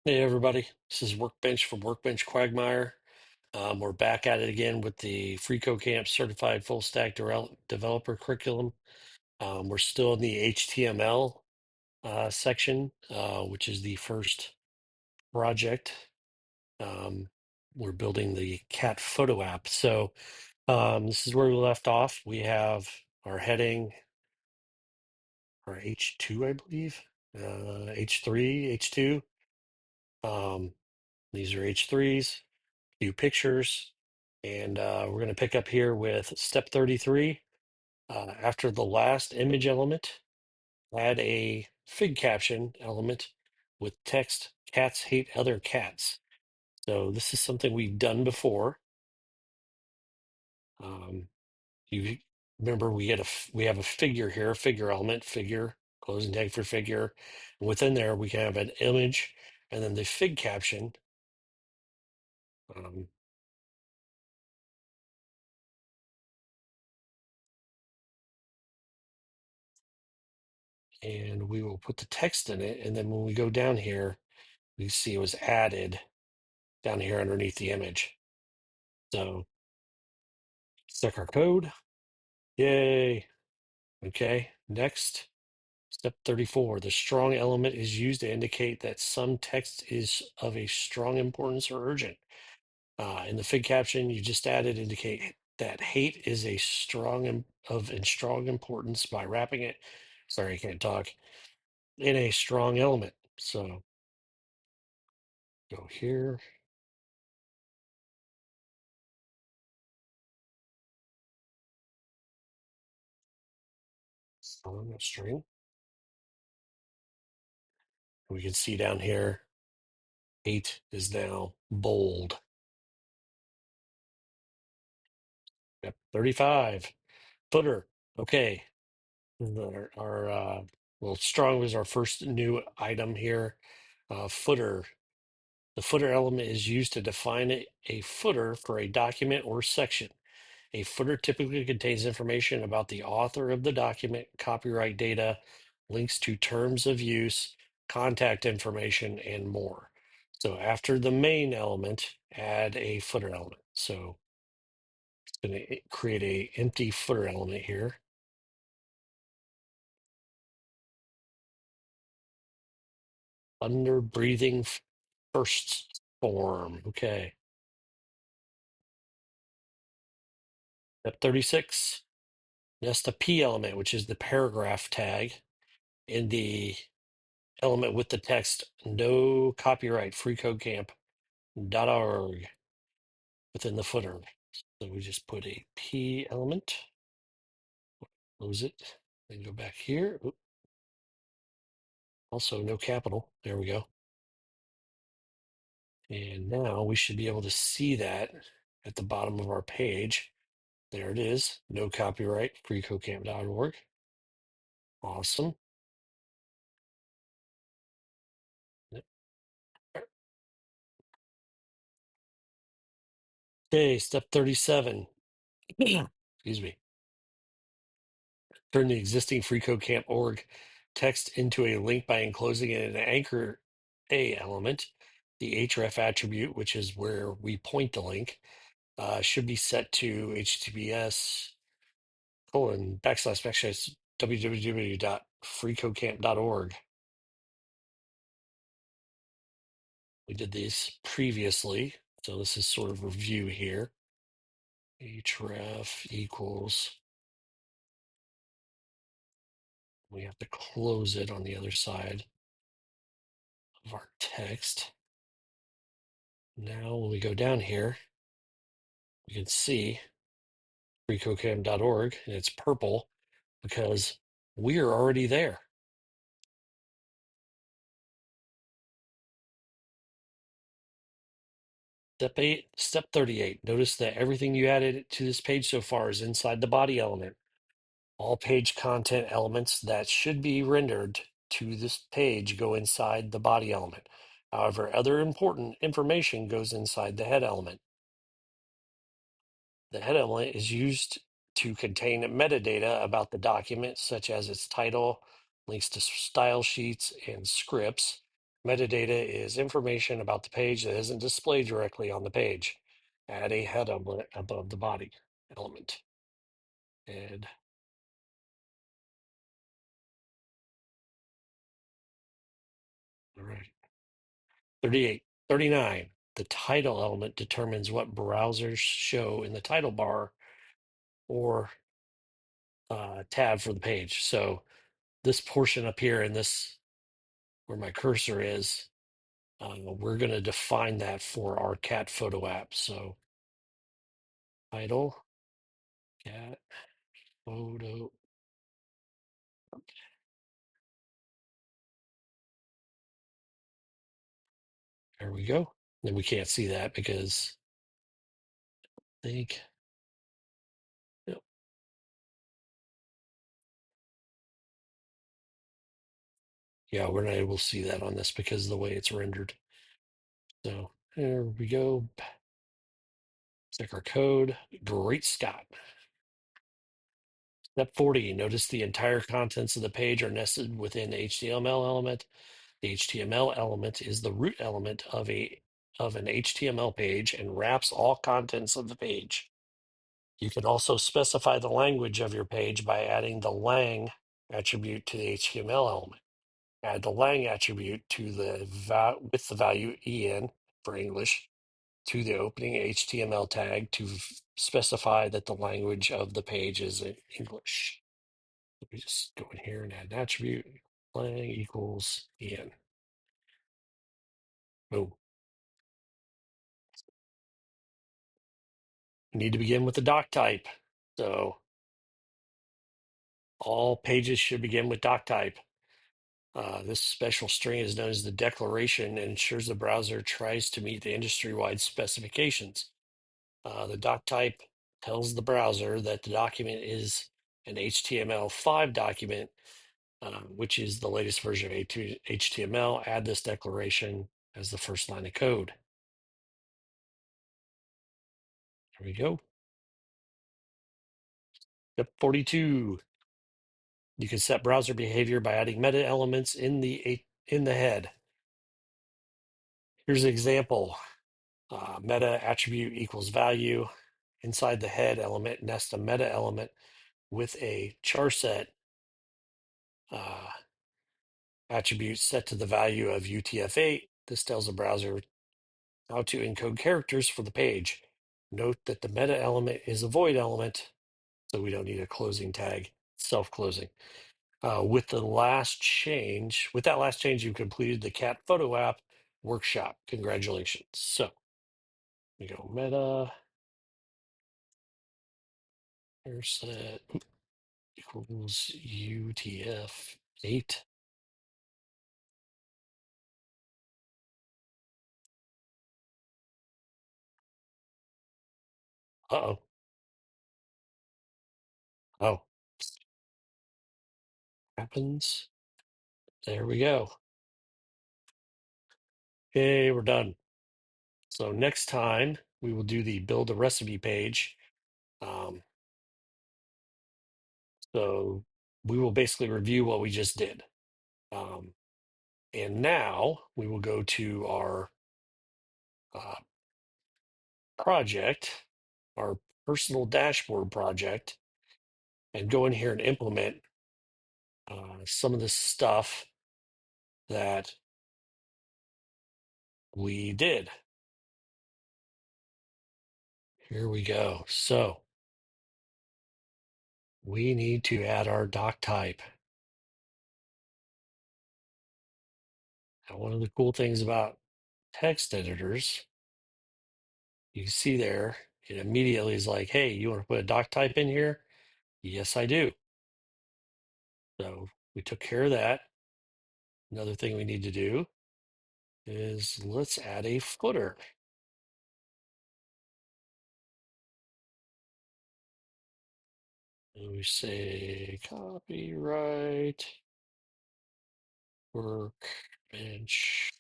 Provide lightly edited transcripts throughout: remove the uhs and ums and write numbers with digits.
Hey everybody, this is Workbench from Workbench Quagmire. We're back at it again with the FreeCodeCamp Certified Full Stack Developer Curriculum. We're still in the HTML section, which is the first project. We're building the CatPhotoApp. So this is where we left off. We have our heading, our H2, I believe, H3, H2. These are H3s. Few pictures, and we're going to pick up here with step 33. After the last image element, add a fig caption element with text, "Cats hate other cats." So this is something we've done before. You remember we have a figure here, a figure element, figure, closing tag for figure. And within there, we can have an image and then the fig caption. Um, and we will put the text in it. And then when we go down here, we see it was added down here underneath the image. So stick our code. Yay. Okay. Next, step 34. The strong element is used to indicate that some text is of a strong importance or urgent. In the fig caption, you just added indicate that hate is a strong importance by wrapping it. Sorry, I can't talk. In a strong element. So go here. On a string. We can see down here, 8 is now bold. Yep, 35. Footer. Okay. Well, strong was our first new item here. Footer. The footer element is used to define a footer for a document or section. A footer typically contains information about the author of the document, copyright data, links to terms of use, contact information, and more. So after the main element, add a footer element. So it's going to create a empty footer element here. Under breathing first form. Okay. Step 36. Nest a P element, which is the paragraph tag in the element with the text no copyright freecodecamp.org within the footer. So we just put a P element, close it, then go back here. Oop. Also no capital. There we go. And now we should be able to see that at the bottom of our page. There it is. No copyright freecodecamp.org. Awesome. Okay, step 37. Excuse me. Turn the existing freecodecamp.org text into a link by enclosing it in an anchor A element. The href attribute, which is where we point the link, should be set to https // www.freecodecamp.org. We did these previously, so this is sort of review here. Href equals, we have to close it on the other side of our text. Now, when we go down here, you can see freecodecamp.org, and it's purple because we're already there. Step 38. Notice that everything you added to this page so far is inside the body element. All page content elements that should be rendered to this page go inside the body element. However, other important information goes inside the head element. The head element is used to contain metadata about the document, such as its title, links to style sheets, and scripts. Metadata is information about the page that isn't displayed directly on the page. Add a head element above the body element. And all right. 38. 39. The title element determines what browsers show in the title bar or tab for the page. So this portion up here in this, where my cursor is, we're going to define that for our cat photo app. So title, cat photo. There we go. Then we can't see that because I think, no. Yeah, we're not able to see that on this because of the way it's rendered. So there we go. Check our code. Great Scott. Step 40, notice the entire contents of the page are nested within the HTML element. The HTML element is the root element of an HTML page and wraps all contents of the page. You can also specify the language of your page by adding the lang attribute to the HTML element. Add the lang attribute to with the value en for English to the opening HTML tag to specify that the language of the page is in English. Let me just go in here and add an attribute. Lang equals en. Boom. We need to begin with the DocType. So all pages should begin with DocType. This special string is known as the declaration and ensures the browser tries to meet the industry-wide specifications. The DocType tells the browser that the document is an HTML5 document, which is the latest version of HTML. Add this declaration as the first line of code. There we go. Step 42. You can set browser behavior by adding meta elements in the head. Here's an example. Meta attribute equals value. Inside the head element, nest a meta element with a char set attribute set to the value of UTF-8. This tells the browser how to encode characters for the page. Note that the meta element is a void element, so we don't need a closing tag, self-closing. With that last change, you completed the Cat Photo App workshop. Congratulations. So we go meta set equals UTF-8. Uh-oh. Oh, happens. There we go. Okay, we're done. So next time we will do the build a recipe page. So we will basically review what we just did. And now we will go to our uh, project, our personal dashboard project, and go in here and implement some of the stuff that we did. Here we go. So we need to add our DocType. Now, one of the cool things about text editors, you can see there, it immediately is like, hey, you want to put a DocType in here? Yes, I do. So we took care of that. Another thing we need to do is let's add a footer. And we say copyright workbench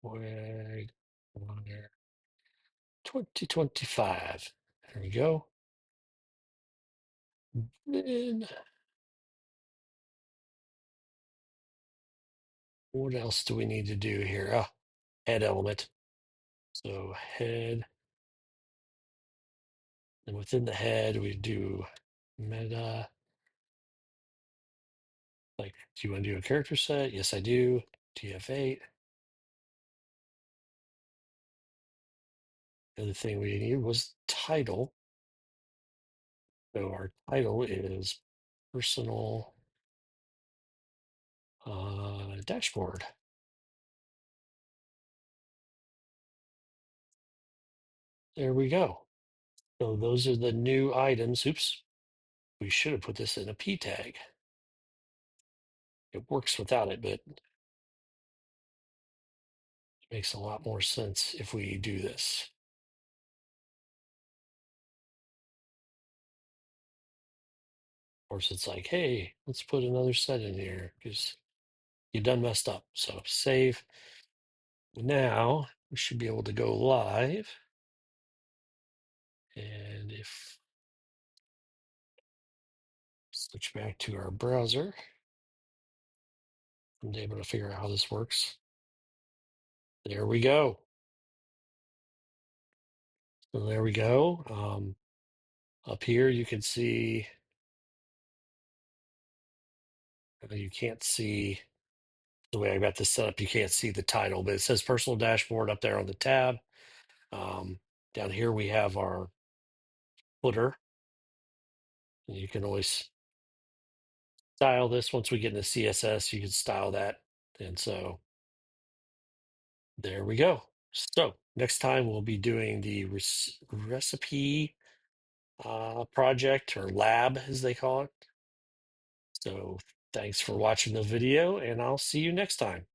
wag 2025. There we go. Then What else do we need to do here? Head element. So head, and within the head, we do meta. Like, do you want to do a character set? Yes, I do. TF8. The other thing we needed was title. So our title is personal dashboard. There we go. So those are the new items. Oops, we should have put this in a P tag. It works without it, but it makes a lot more sense if we do this. Of course, it's like, hey, let's put another set in here because you done messed up. So save. Now we should be able to go live. And if switch back to our browser, I'm able to figure out how this works. There we go. So there we go. Up here, you can see, you can't see the way I got this set up. You can't see the title, but it says personal dashboard up there on the tab. Down here, we have our footer. And you can always style this. Once we get into CSS, you can style that. And so there we go. So next time we'll be doing the recipe project, or lab as they call it. So thanks for watching the video, and I'll see you next time.